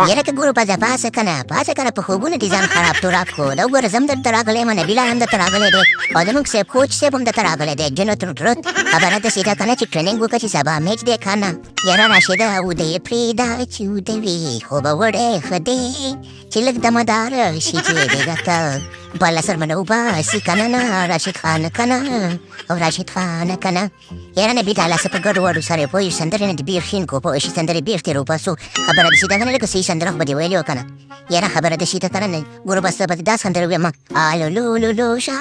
یاره که ګورو پاسه کنه په خوبونه دي ځان خراب توراب کو دا وګوره زم درته راغلی یم نبیله هم درته راغلی دی او زموږ صاحب کوچ صاحب هم درته راغلی دی جنو تروت خبره داسې ده کنه چې ټریننګ وکړه چې سبا میچ دی کنه یاره راشده او دی پرېږده چې ودوي خو به وړی ښه دی چې لږ دمدار شي چې دېږه که بالا سر منو باسي کنه نه راشد خان کنه او راشد خان کنه یاره نبي تعالی څه په ګډو وډو سره پوه یو سندرې نه دې بېخ ښین کو پوه شي سندرې بېخ تېر وباسو خبره داسې ده کنه لکه صحیح سندره خو به دې ویلې وه کنه یاره خبره داسې ده کنه نه ګورو بس به دې دا سندره ووایم آلولولولوشه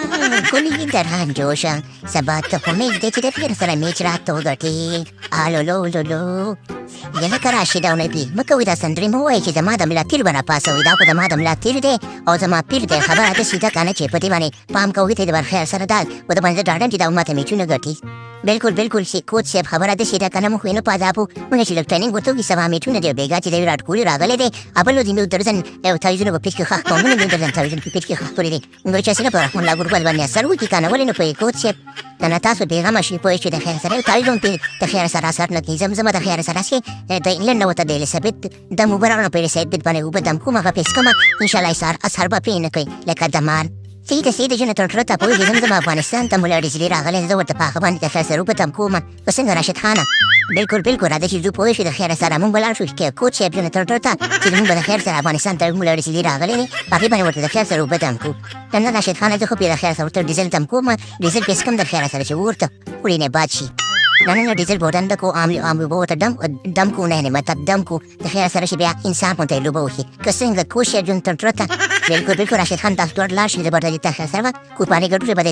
ګلې دران جوشه سبا ته خو میچ دی چې د پیر سره میچ راته وګټې آلولولولو یاره که راشد او نبي مه کوئ دا سندرې مه ووایئ چې زما د ملا تیر به راپاڅوئ دا خو زما د ملا تیر دی او زما پیر دی خبره داسې ده کنه چې په دې باندې پام کوئ ته د برخیال سره دا و د باندې ډاډم چې دا ماته میچونه ګټي بالکل کوچ صاحب خبره داسې ده کنه موږ خو یې نه پاذاپو موږ چې لږ ټریننګ ورته وکړي سبا میچونه دی بېګا چې د وراټ کوهلي راغلی دی بل د نو درځن یو تعویضونه په پیچ کې ښخ کوم نو درځن تعویضونه په پیچ کې ښخ کړي دي نو چې څنګه په رحمان الله ګورګل باندې اثر وکړي کنه ولې نه پوهېږي کوچ صاحب که نه تاسو بېغمه شئ پوه چې د خیر سره یو تعویض هم د خیر سره اثر نه کوي زمزمه د خیر سره چې د انګلنډ نه ورته د الیسابت دم اوبه راوړم په الیسابت باندې اوبه دم کوم هغه پیس کومه انشاءالله اثر به پرې نه کوي لکه دمار سیده جنه تر ته پوهېږي زمزم افغانستان ته مو له ډیزلي راغلی زه ورته په هغه باندې د خیر سره اوبه دم کوم په څنګه راشد خانه بالکل راځه چې ځو پوه شو د خیر سره مونږ به لاړ شو کوچ صاحب جنه تر ته چې مونږ به د خیر سره افغانستان ته مو له ډیزلي راغلی دی په هغې باندې ورته د خیر سره اوبه دم کوو نه راشد خانه زه خو پرې د خیر سره ورته ډیزل دم کوم ډیزل پیس کوم د خیر سره چې ورته وړي نه باد شي نه ډیزل بوډن د کو عام اوبه ورته دم کو نه مطلب دم کو د خیر سره چې بیا انسان په ته لوبه وکړي که څنګه کوچ صاحب جنه تر ته بالکل راشد خان تاسو ډېر لاړ شئ زه به د خیر سره کوپانې ګډوډې به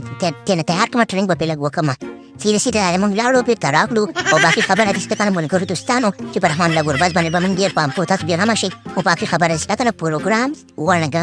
تېنه تیار کړم ټریننګ به پرې لږ وکړم سیده موږ لاړو بېرته راغلو او باقي خبره داسې ده کنه ملګرو دوستانو چې په رحمان الله ګوربز باندې به موږ ډېر پام کوو تاسو بېغمه شئ او باقي خبره داسې ده کنه پروګرام ورنګه